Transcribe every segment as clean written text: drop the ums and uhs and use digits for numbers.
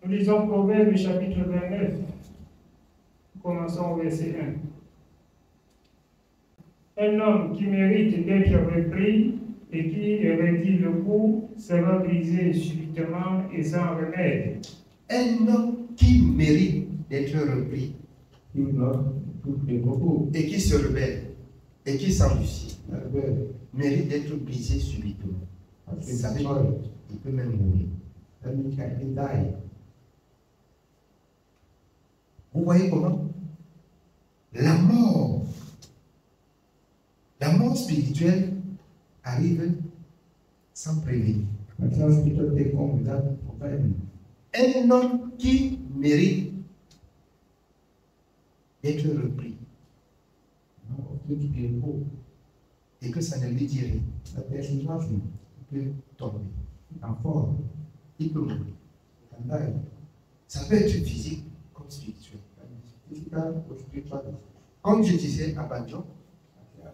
Nous lisons Proverbe chapitre 29. Commençons au verset 1. Un homme qui mérite d'être repris et qui redit le coup sera brisé subitement et sans remède. Un homme qui mérite d'être repris et qui se rebelle et qui s'endurcit mérite d'être brisé subitement. Ça veut dire qu'il peut même mourir. Vous voyez comment? La mort spirituelle arrive sans prévenir. Un homme qui mérite d'être repris et que ça ne lui dit rien, il peut tomber, il peut mourir. Ça peut être physique comme spirituel. Comme je disais à Banjo,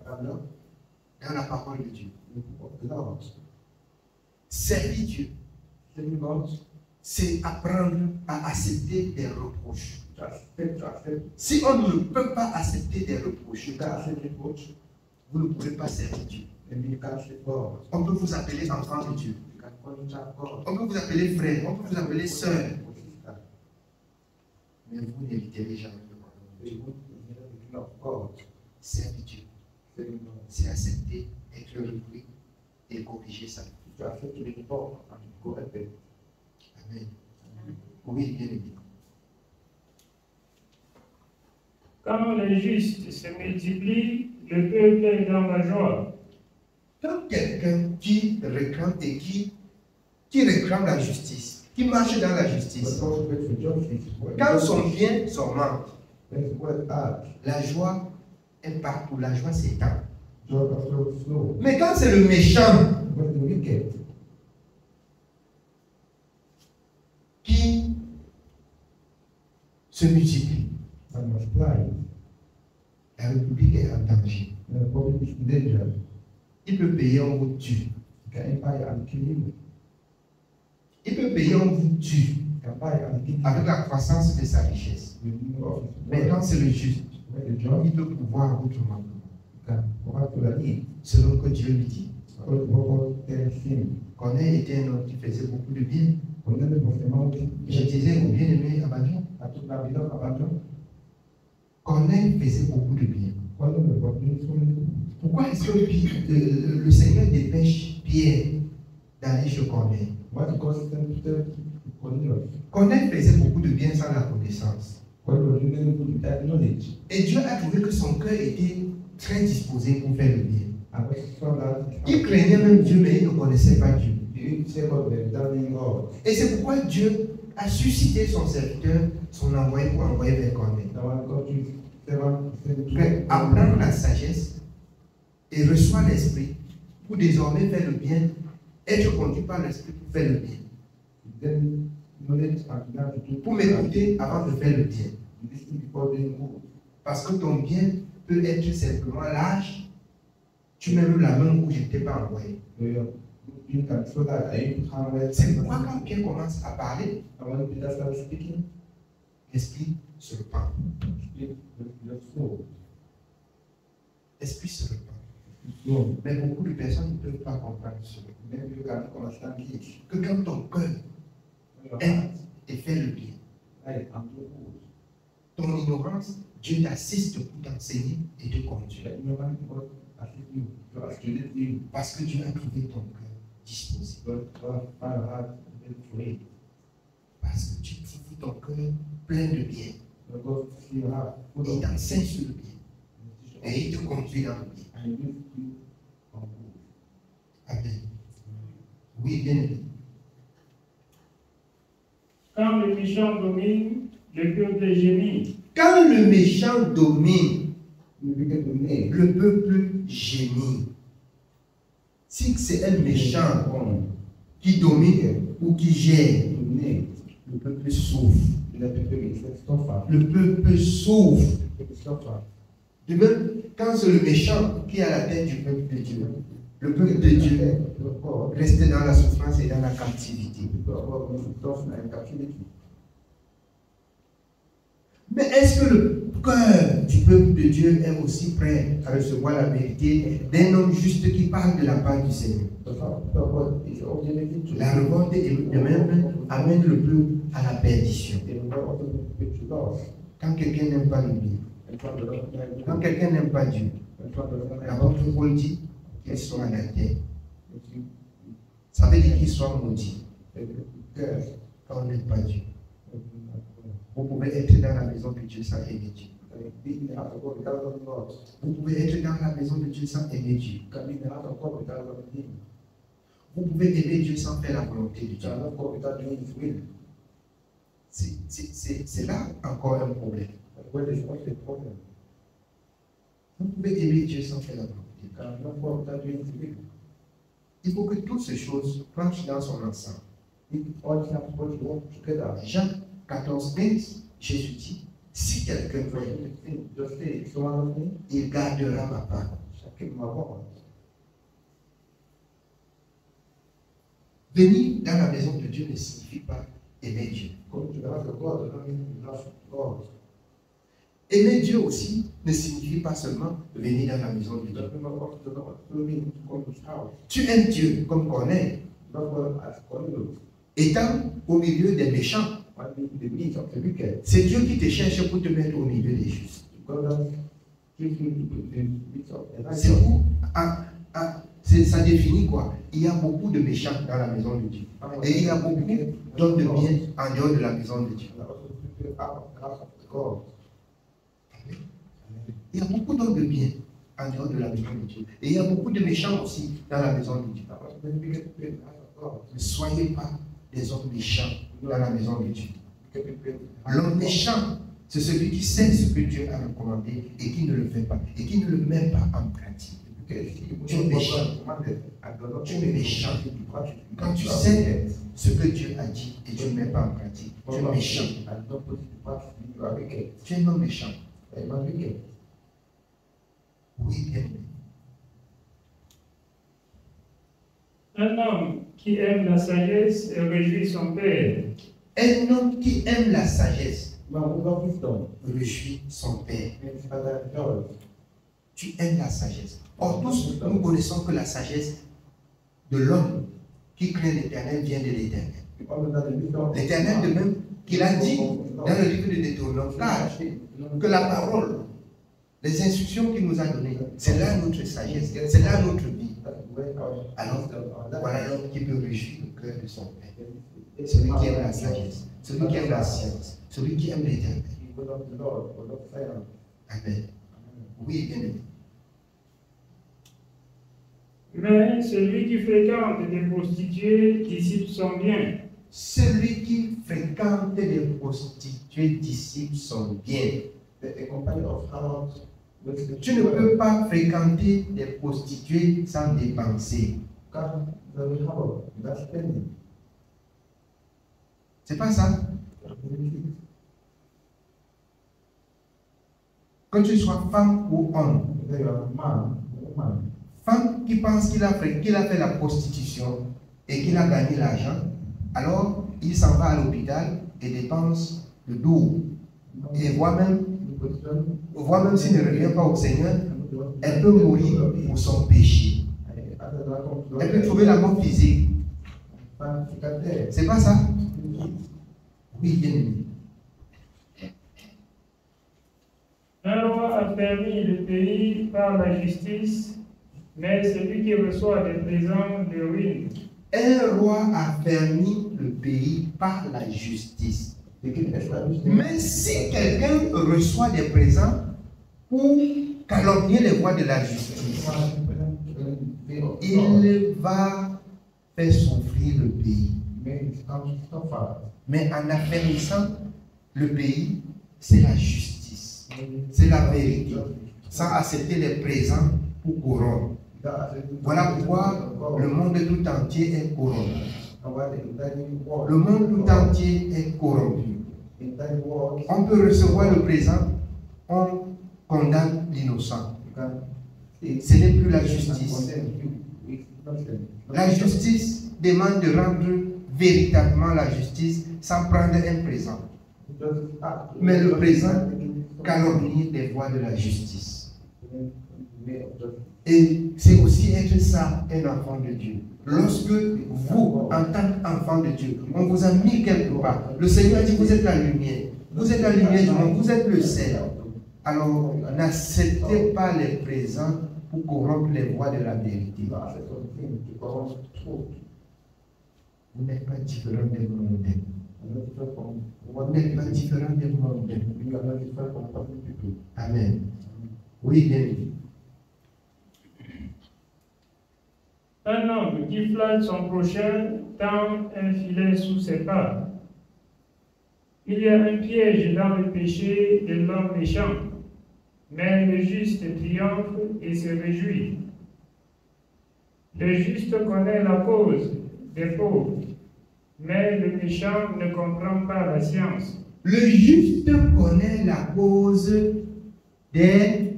dans la parole de Dieu, servir Dieu, c'est apprendre à accepter des reproches. Si on ne peut pas accepter des reproches, vous ne pouvez pas servir Dieu. On peut vous appeler enfant de Dieu. On peut vous appeler frère, on peut vous appeler soeur. Mais vous n'hériterez jamais de quoi. Servir Dieu, c'est accepter, être repris et corriger ça. Amen. Oui, bien aimé. Quand les justes se multiplient, le peuple est dans la joie. Quand quelqu'un qui réclame et qui réclame la justice, qui marche dans la justice, quand son bien s'augmente, la joie est partout, la joie s'étend. Mais quand c'est le méchant qui se multiplie, la République est en danger. Il peut payer, on vous tue. Il peut payer, on vous tue avec la croissance de sa richesse. Mais quand c'est le juste, il peut pouvoir autrement. Selon que Dieu lui dit. Corneille était un homme qui faisait beaucoup de bien. Je disais au bien-aimé Abadjon. Corneille faisait beaucoup de bien. Pourquoi est-ce que le Seigneur dépêche Pierre d'aller chez Corneille? Corneille faisait beaucoup de bien sans la connaissance. Et Dieu a trouvé que son cœur était très disposé pour faire le bien. Il craignait même Dieu, mais il ne connaissait pas Dieu. Et c'est pourquoi Dieu a suscité son serviteur, son envoyé pour envoyer vers Corneille. Apprendre la sagesse et reçoit l'esprit pour désormais faire le bien, être conduit par l'esprit pour faire le bien. Pour m'écouter avant de faire le bien. Parce que ton bien peut être simplement lâche, tu mets la main où je ne t'ai pas envoyé. C'est pourquoi quand Pierre commence à parler, l'esprit se repent. L'esprit se repent. Mais beaucoup de personnes ne peuvent pas comprendre cela. Que quand ton cœur aime et fait le bien, ton ignorance, Dieu t'assiste pour t'enseigner et te conduire. Parce que Dieu a trouvé ton cœur disposé. Parce que tu trouves ton cœur plein de bien. Il t'enseigne sur le bien. Et il te conduit dans le bien. Amen. Oui, bien aimé. Quand le méchant domine, le peuple gémit. Quand le méchant domine, le peuple gémit. Si c'est un méchant qui domine ou qui gère, le peuple souffre. Le peuple souffre. De même, quand c'est le méchant qui est à la tête du peuple de Dieu, le peuple de Dieu reste dans la souffrance et dans la captivité. Mais est-ce que le cœur du peuple de Dieu est aussi prêt à recevoir la vérité d'un homme juste qui parle de la part du Seigneur? La révolte de même amène le peuple à la perdition. Quand quelqu'un n'aime pas le bien, quand quelqu'un n'aime pas Dieu, l'apôtre Paul dit qu'il soit à la terre. Ça veut dire qu'il soit maudit. Quand on n'aime pas Dieu. Vous pouvez être dans la maison de Dieu sans aimer Dieu. Vous pouvez être dans la maison de Dieu sans aimer Dieu. Vous pouvez aimer Dieu sans faire la volonté de Dieu. C'est là encore un problème. Vous pouvez aimer Dieu sans faire la volonté de Dieu. Il faut que toutes ces choses planchent dans son ensemble. Jean 14, 15, Jésus dit, si quelqu'un veut, il gardera ma parole. Venir dans la maison de Dieu ne signifie pas aimer Dieu. Aimer Dieu aussi ne signifie pas seulement venir dans la maison de Dieu. Tu aimes Dieu comme Corneille, étant au milieu des méchants. C'est Dieu qui te cherche pour te mettre au milieu des justes. C'est où ça définit quoi? Il y a beaucoup de méchants dans la maison de Dieu. Et il y a beaucoup d'hommes de bien en dehors de la maison de Dieu. Il y a beaucoup d'hommes de bien en dehors de la maison de Dieu. Et il y a beaucoup de méchants aussi dans la maison de Dieu. Ne soyez pas des hommes méchants dans la maison de Dieu. L'homme méchant, c'est celui qui sait ce que Dieu a recommandé et qui ne le fait pas, et qui ne le met pas en pratique. Tu es méchant. Tu es méchant. Quand tu sais ce que Dieu a dit et tu ne le mets pas en pratique, tu es méchant. Tu es un homme méchant. Oui, bien. Un homme qui aime la sagesse réjouit son père. Un homme qui aime la sagesse réjouit son père. Tu aimes la sagesse. Or, tous nous connaissons que la sagesse de l'homme qui craint l'Éternel vient de l'Éternel. L'Éternel de même qu'il a dit dans le livre de Deutéronome, que la parole, les instructions qu'il nous a données, c'est là notre sagesse, c'est là notre vie. Alors, voilà l'homme qui peut réjouir le cœur de son père. Celui qui aime la sagesse, celui qui aime la science, celui qui aime l'Éternel. Amen. Oui, bien aimé. Mais celui qui fréquente des prostituées dissipe son bien. Celui qui fréquente les prostituées dissipe son bien. Tu ne peux pas fréquenter des prostituées sans dépenser. C'est pas ça? Que tu sois femme ou homme, femme qui pense qu'il a fait la prostitution et qu'il a gagné l'argent, alors il s'en va à l'hôpital et dépense le double. Et voit même s'il ne revient pas au Seigneur, elle peut mourir pour son péché. Elle peut trouver la mort physique. C'est pas ça? Oui, bien aimé. Un roi a permis le pays par la justice, mais celui qui reçoit des présents le ruine. Un roi a permis le pays par la justice. Mais si quelqu'un reçoit des présents pour calomnier les voies de la justice, il va faire souffrir le pays. Mais en affermissant le pays, c'est la justice, c'est la vérité, sans accepter les présents pour corrompre. Voilà pourquoi le monde tout entier est corrompu. Le monde tout entier est corrompu. On peut recevoir le présent, on condamne l'innocent. Ce n'est plus la justice. La justice demande de rendre véritablement la justice sans prendre un présent. Mais le présent calomnie les voies de la justice. Et c'est aussi être ça, un enfant de Dieu. Lorsque vous, en tant qu'enfant de Dieu, on vous a mis quelque part, le Seigneur a dit vous êtes la lumière. Vous êtes la lumière du monde, vous êtes le sel. Alors, n'acceptez pas les présents pour corrompre les voies de la vérité. Vous n'êtes pas différent des mondains. Vous n'êtes pas différent des mondains. Amen. Oui, bien dit. Un homme qui flatte son prochain tend un filet sous ses pas. Il y a un piège dans le péché de l'homme méchant, mais le juste triomphe et se réjouit. Le juste connaît la cause des pauvres, mais le méchant ne comprend pas la science. Le juste connaît la cause des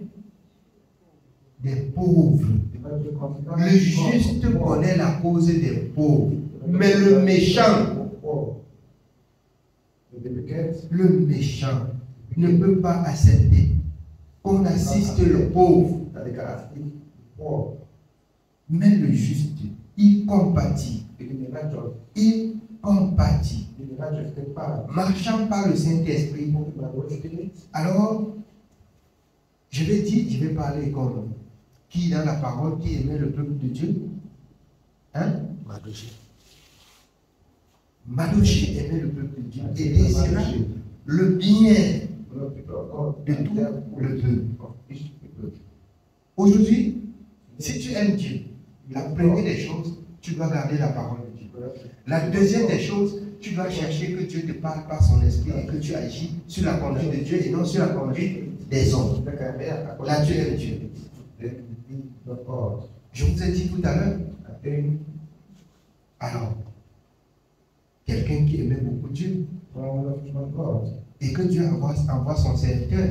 pauvres. Le juste connaît la cause des pauvres, mais le méchant ne peut pas accepter qu'on assiste le pauvre. Mais le juste, il compatit. Il compatit. Marchant par le Saint-Esprit. Alors, je vais parler comme qui dans la parole, qui aimait le peuple de Dieu? Hein? Madoché aimait le peuple de Dieu et désira le bien de tout le peuple. Aujourd'hui, si tu aimes Dieu, la première des choses, tu dois garder la parole de Dieu. La deuxième des choses, tu dois chercher que Dieu te parle par son esprit et que tu agis sur la conduite de Dieu et non sur la conduite des hommes. Là, tu aimes Dieu. Je vous ai dit tout à l'heure. Alors, quelqu'un qui aimait beaucoup Dieu et que Dieu envoie son serviteur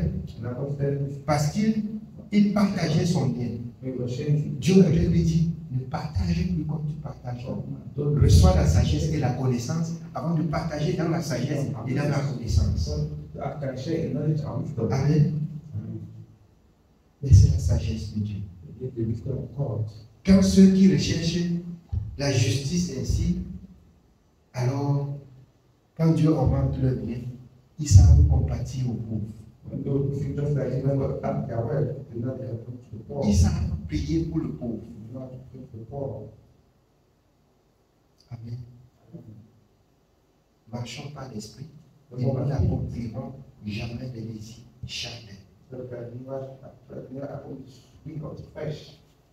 parce qu'il partageait son bien. Dieu lui dit, ne partage plus comme tu partages. Reçois la sagesse et la connaissance avant de partager dans la sagesse et dans la connaissance. Amen. Mais c'est la sagesse de Dieu. Quand ceux qui recherchent la justice ainsi, alors, quand Dieu augmente leur bien, ils savent compatir aux pauvres. Ils savent prier pour le pauvre. Amen. Marchons par l'esprit et nous n'accomplirons jamais les désirs charnels.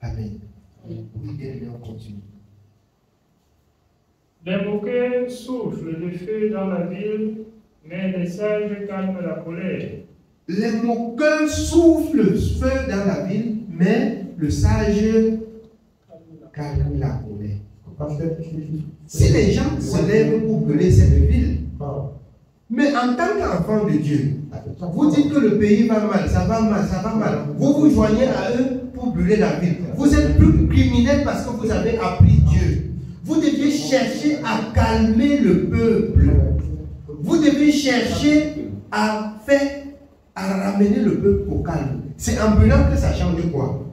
Amen. Oui, bien, on continue. Les moqueurs soufflent le feu dans la ville, mais les sages calment la colère. Les moqueurs soufflent le feu dans la ville, mais le sage calme la colère. Si les gens se lèvent pour brûler cette ville, mais en tant qu'enfant de Dieu, vous dites que le pays va mal, ça va mal, ça va mal. Vous vous joignez à eux pour brûler la ville. Vous êtes plus criminel parce que vous avez appris Dieu. Vous devez chercher à calmer le peuple. Vous devez chercher à ramener le peuple au calme. C'est en brûlant que ça change quoi?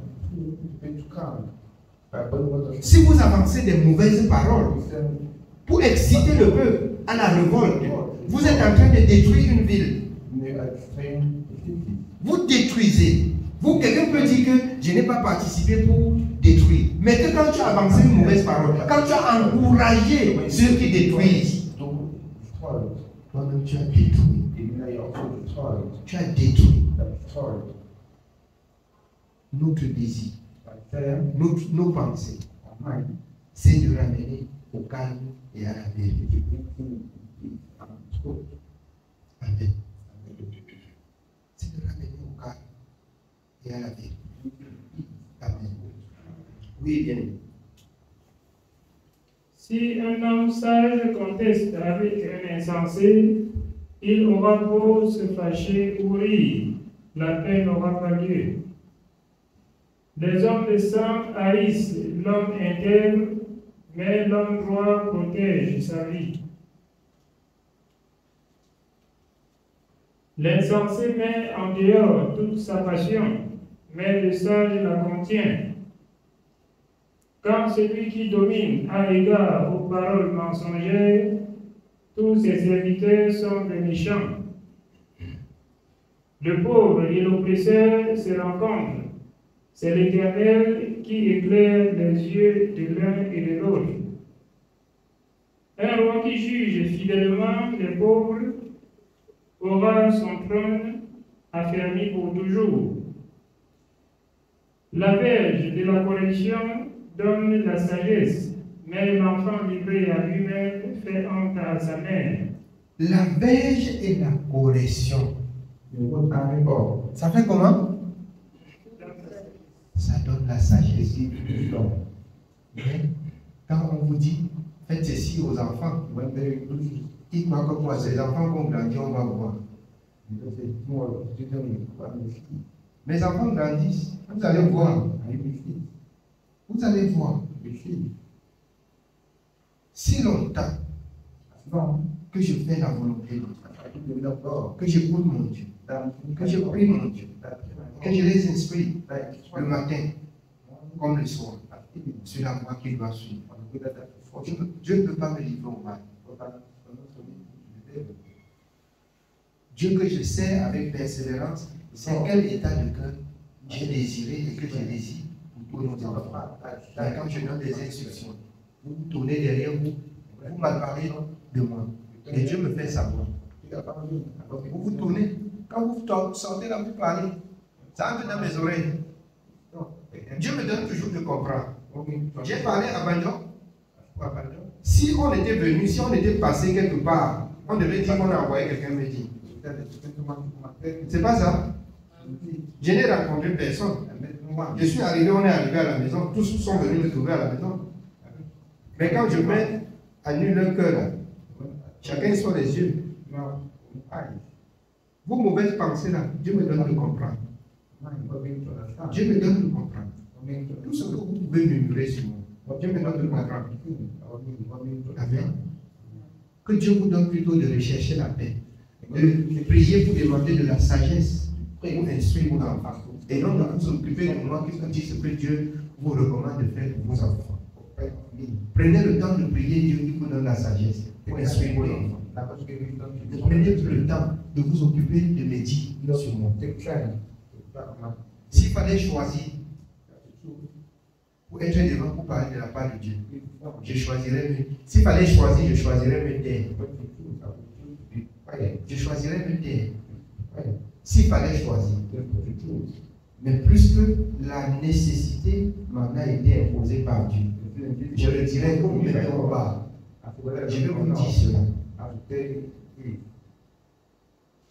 Si vous avancez des mauvaises paroles pour exciter le peuple à la révolte, vous êtes en train de détruire une ville. Vous détruisez. Vous, quelqu'un peut dire que je n'ai pas participé pour détruire. Mais que quand tu as avancé une mauvaise parole, quand tu as encouragé ceux qui détruisent, toi-même tu as détruit. Tu as détruit notre désir, nos pensées. C'est de ramener au calme et à la vérité. Amen. C'est de ramener au calme et à la vérité. Amen. Oui, bien. Si un homme sage conteste avec un insensé, il aura beau se fâcher ou rire, la paix n'aura pas lieu. Les hommes de sang haïssent l'homme intègre, mais l'homme droit protège sa vie. L'insensé met en dehors toute sa passion, mais le sage la contient. Quand celui qui domine a égard aux paroles mensongères, tous ses serviteurs sont des méchants. Le pauvre et l'oppresseur se rencontrent. C'est l'Éternel qui éclaire les yeux de l'un et de l'autre. Un roi qui juge fidèlement les pauvres aura son trône affermi pour toujours. La verge de la correction donne la sagesse, mais l'enfant livré à lui-même fait honte à sa mère. La verge et la correction. Ça fait comment? Ça donne la sagesse. Mais quand on vous dit, faites ceci aux enfants, ils croient que quoi? Ces enfants vont grandir, on va voir. Mes enfants grandissent, vous allez voir. Vous allez voir. Si longtemps que je fais la volonté de Dieu, que j'écoute mon Dieu, que je prie mon Dieu, que je les instruis le matin comme le soir, sur la voie qu'il doit suivre. Dieu ne peut pas me livrer au mal. Dieu que je sers avec persévérance, c'est quel état de cœur j'ai désiré et que j'ai désiré pour tous nos enfants. Là, quand je donne des instructions, vous vous tournez derrière vous, vous m'avez de moi. Et Dieu me fait savoir. Vous vous tournez, quand vous sortez là, vous parlez. Ça entre dans mes oreilles. Dieu me donne toujours de comprendre. J'ai parlé à Banjo. Si on était venu, si on était passé quelque part, on devait dire qu'on a envoyé quelqu'un me dire. C'est pas ça. Je n'ai rencontré personne. Je suis arrivé, on est arrivé à la maison. Tous sont venus me trouver à la maison. Mais quand je mets à nu leur cœur, là, chacun sur les yeux. Vos mauvaises pensées là, Dieu me donne de comprendre. Dieu me donne de comprendre. Tout ce que vous pouvez murmurer sur moi, Dieu me donne de comprendre. Amen. Que Dieu vous donne plutôt de rechercher la paix, de prier pour demander de la sagesse, pour instruire vos enfants. Et non de vous occuper de moi qui vous dit ce que Dieu vous recommande de faire pour vos enfants. Prenez le temps de prier Dieu qui vous donne la sagesse pour instruire vos enfants. Prenez le temps de vous occuper de méditer sur moi. S'il fallait choisir pour être devant pour parler de la part de Dieu, je choisirais. S'il fallait choisir, je choisirais me taire. Je choisirais me taire. S'il fallait choisir. Mais plus que la nécessité m'en a été imposée par Dieu, je le dirais que vous ne mettez pas. Je vais vous dire cela.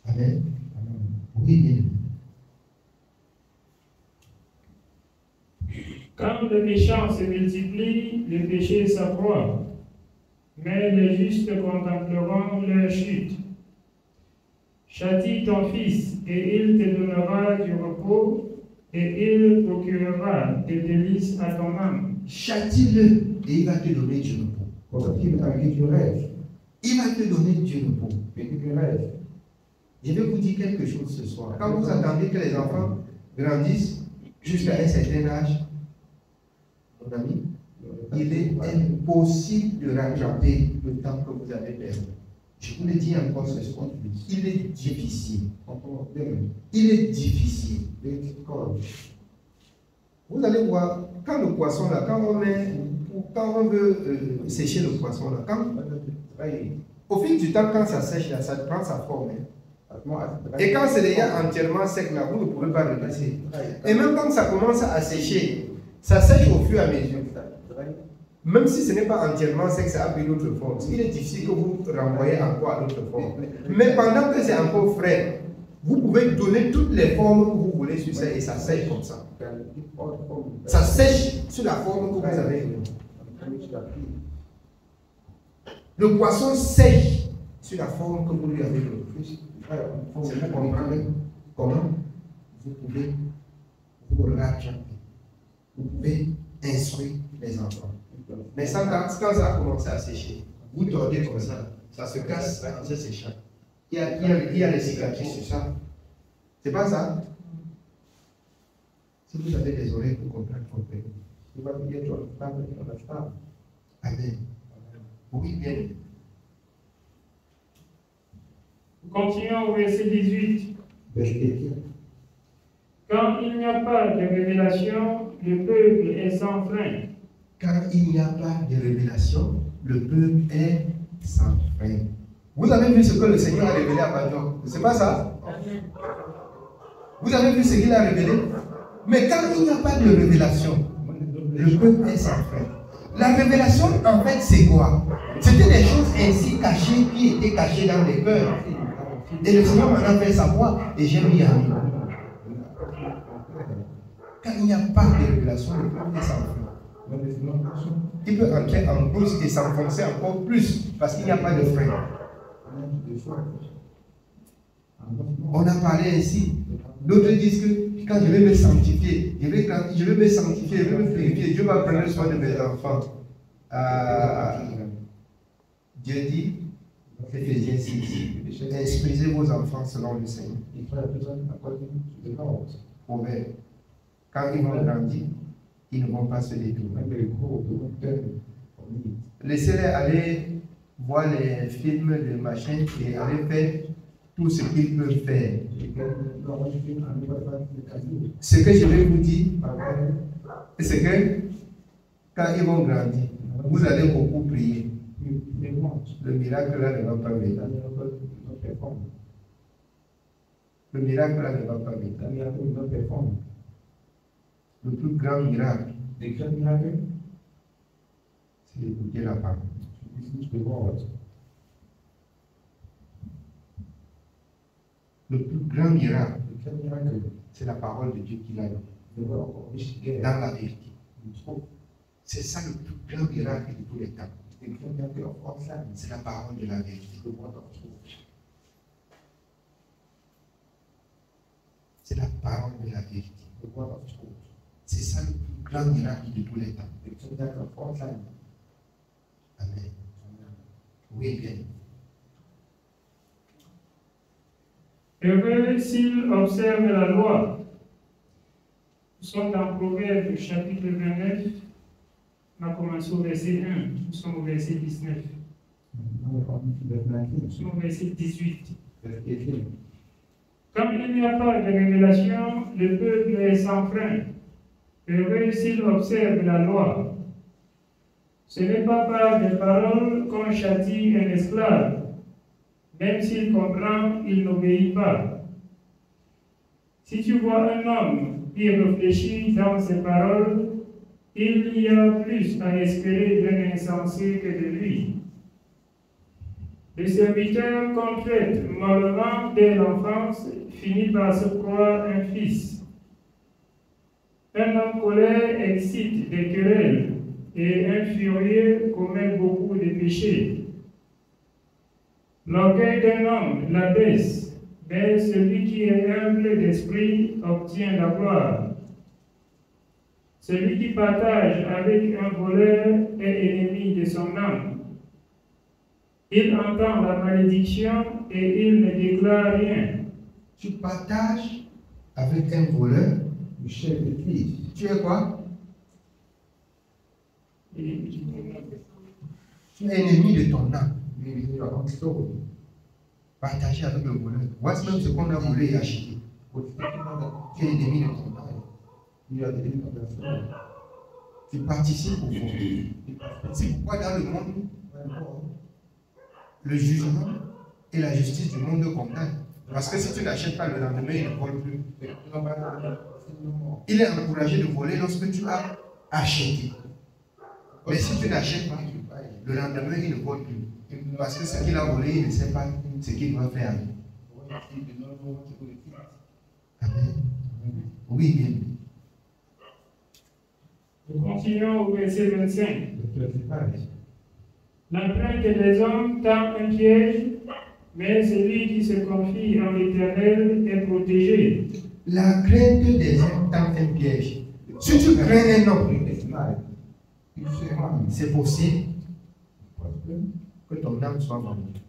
Amen. Oui, bien. Quand les méchants se multiplient, le péché s'accroît, mais les justes contempleront leur chute. Châtie ton fils, et il te donnera du repos, et il procurera des délices à ton âme. Châtie-le, et il va te donner du repos. Il va te donner du repos. Je vais vous dire quelque chose ce soir. Quand vous attendez que les enfants grandissent jusqu'à un certain âge, mon ami, il est impossible de rattraper le temps que vous avez perdu. Je vous le dis encore ce soir, il est difficile. Il est difficile. Vous allez voir, quand le poisson là, quand on veut sécher le poisson là, au fil du temps, quand ça sèche là, ça prend sa forme. Et quand c'est déjà entièrement sec là, vous ne pouvez pas le laisser. Et même quand ça commence à sécher, ça sèche au fur et à mesure. Même si ce n'est pas entièrement sec, ça a pris d'autres formes. Il est difficile que vous renvoyez encore à d'autres formes. Mais pendant que c'est encore frais, vous pouvez donner toutes les formes que vous voulez sur ça et ça sèche comme ça. Ça sèche sur la forme que vous avez. Le poisson sèche sur la forme que vous lui avez donnée. C'est pour comprendre comment vous pouvez vous rattraper. Vous pouvez instruire les enfants. Mais quand ça a commencé à sécher, vous tordez comme ça se casse en se séchant. Il y a les cicatrices sur ça. C'est pas ça? Si vous avez des oreilles pour comprendre, comprenez. Amen. Oui, bien. Continuons au verset 18. Quand il n'y a pas de révélation, le peuple est sans frein. Quand il n'y a pas de révélation, le peuple est sans frein. Vous avez vu ce que le Seigneur a révélé à Panthéon? C'est pas ça? Vous avez vu ce qu'il a révélé? Mais quand il n'y a pas de révélation, le peuple est sans frein. La révélation, en fait, c'est quoi? C'était des choses ainsi cachées qui étaient cachées dans les cœurs. Et le Seigneur m'en a fait savoir et j'ai mis en nous. Quand il n'y a pas de révélation, le peuple est sans frein. Il peut entrer en plus et s'enfoncer encore plus parce qu'il n'y a pas de frein. On a parlé ainsi. D'autres disent que quand je vais me sanctifier, je vais me sanctifier, je vais me purifier, Dieu va prendre soin de mes enfants. Dieu dit, Éphésiens 6, instruisez vos enfants selon le Seigneur. Proverbe. Quand ils vont grandir, ils ne vont pas se détourner. Laissez-les aller voir les films, les machins et aller faire tout ce qu'ils peuvent faire. Ce que je vais vous dire, c'est que quand ils vont grandir, vous allez beaucoup prier. Le miracle là ne va pas venir. Le miracle là ne va pas venir. Le plus grand miracle, c'est d'écouter la parole. Le plus grand miracle, c'est la parole de Dieu qu'il a dit dans la vérité. C'est ça le plus grand miracle de tous les temps. C'est la parole de la vérité. C'est la parole de la vérité. C'est ça le plus grand miracle de tous les temps. Amen. Oui, bien. Heureux s'il observe la loi. Nous sommes dans Proverbe chapitre 29. On a commencé au verset 1. Nous sommes au verset 19. Nous sommes au verset 18. Comme il n'y a pas de révélation, le peuple est sans frein. Heureux s'il observe la loi. Ce n'est pas par des paroles qu'on châtie un esclave. Même s'il comprend, il n'obéit pas. Si tu vois un homme qui réfléchit dans ses paroles, il y a plus à espérer d'un insensé que de lui. Le serviteur qu'on traite mollement dès l'enfance finit par se croire un fils. Un homme colère excite des querelles et un furieux commet beaucoup de péchés. L'orgueil d'un homme l'abaisse, mais celui qui est humble d'esprit obtient la gloire. Celui qui partage avec un voleur est ennemi de son âme. Il entend la malédiction et il ne déclare rien. Tu partages avec un voleur, le chef de Christ. Tu es quoi? Tu es ennemi de ton âme. Partager avec le voleur. Voici même ce qu'on a volé et acheté. Tu es ennemi de ton âme. Tu participes au vol. C'est pourquoi dans le monde, le jugement et la justice du monde condamnent. Parce que si tu n'achètes pas le lendemain, il ne vole plus. Il est encouragé de voler lorsque tu as acheté. Mais si tu n'achètes pas, le lendemain, il ne vole plus. Parce que ce qu'il a volé, il ne sait pas ce qu'il doit faire. Amen. Oui, bien. Nous continuons au verset 25. La crainte des hommes tend un piège, mais celui qui se confie en l'Éternel est protégé. La crainte des hommes tend un piège. Si tu crains un homme, c'est possible que ton âme soit vendue.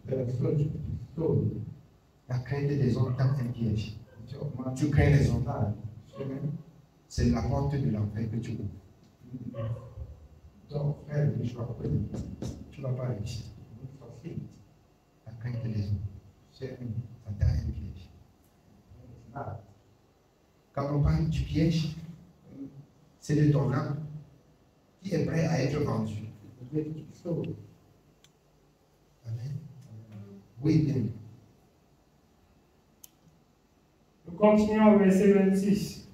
La crainte des hommes tend un piège. Tu crains les hommes. C'est la porte de l'enfer que tu ouvres. Donc, frère, tu ne vas pas réussir. La crainte des hommes. Ça tend un piège. Quand on parle du piège, c'est de ton âme qui est prêt à être vendu. Amen. Oui, bien. Nous continuons au verset 26.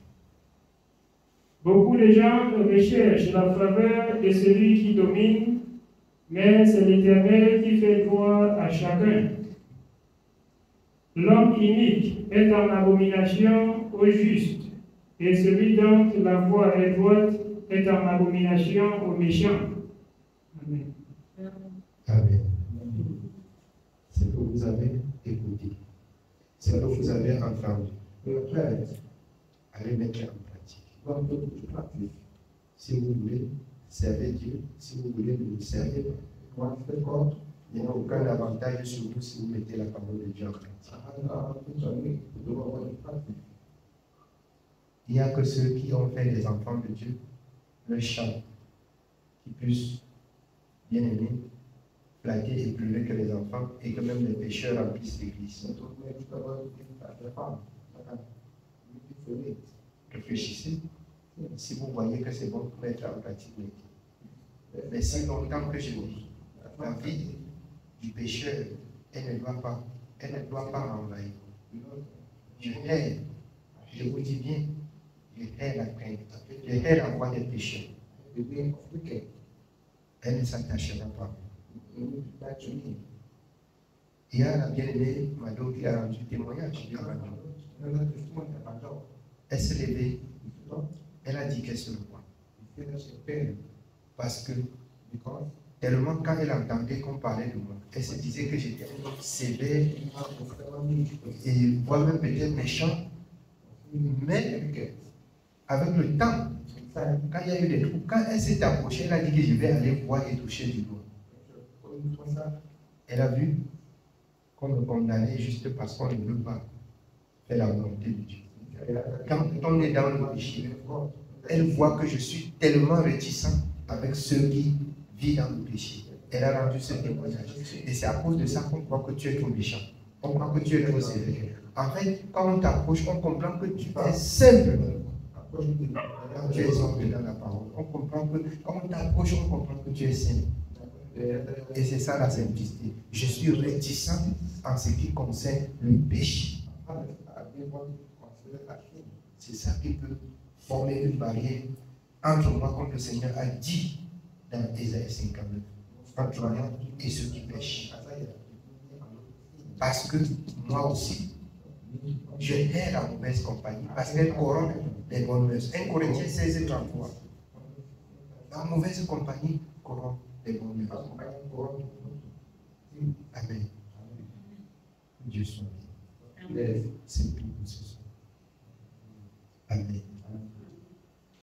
Beaucoup de gens recherchent la faveur de celui qui domine, mais c'est l'Éternel qui fait droit à chacun. L'homme inique est en abomination au juste, et celui dont la voie est droite est en abomination aux méchants. Amen. Amen. C'est que vous avez écouté. C'est que vous avez entendu. Allez mettre en pratique. Si vous voulez servir Dieu, si vous voulez le servir, il n'y a aucun avantage sur vous si vous mettez la parole de Dieu en pratique. Il n'y a que ceux qui ont fait des enfants de Dieu, le chant, qui puissent, bien aimer, flatter et pleurer que les enfants et que même les pécheurs remplissent l'église. Réfléchissez. Si vous voyez que c'est bon pour mettre en pratique, mais si longtemps que je dis, la vie du pécheur, elle ne doit pas m'envahir. Je hais, je vous dis bien, je hais la crainte, je hais la voix des pécheurs. Elle ne s'attachera pas. Il y a la bien-aimée Mado qui a rendu témoignage. Elle s'est levée, elle a dit qu'elle se voit. Parce que, tellement quand elle entendait qu'on parlait de moi, elle se disait que j'étais sévère et voire même peut-être méchant. Mais avec le temps, quand il y a eu des troubles, quand elle s'est approchée, elle a dit que je vais aller voir et toucher du doigt. Elle a vu qu'on me condamnait juste parce qu'on ne veut pas faire la volonté de Dieu. Quand on est dans le péché, elle voit que je suis tellement réticent avec ceux qui vivent dans le péché. Elle a rendu ce témoignage. Et c'est à cause de ça qu'on croit que tu es trop méchant. On croit que tu es trop sévère. En fait, quand on t'approche, on comprend que tu es simple. Tu es simple dans la parole. On comprend que quand on t'approche, on comprend que tu es simple. Et c'est ça la simplicité. Je suis réticent en ce qui concerne le péché. C'est ça qui peut former une barrière entre moi, comme le Seigneur a dit dans Ésaïe 59, entre moi et ceux qui pêchent. Parce que moi aussi, je hais la mauvaise compagnie, parce qu'elle corrompt les bonnes mœurs. 1 Corinthiens 16, 33. La mauvaise compagnie corrompt les bonnes mœurs. Amen. Dieu soit bien. C'est tout pour ce soir.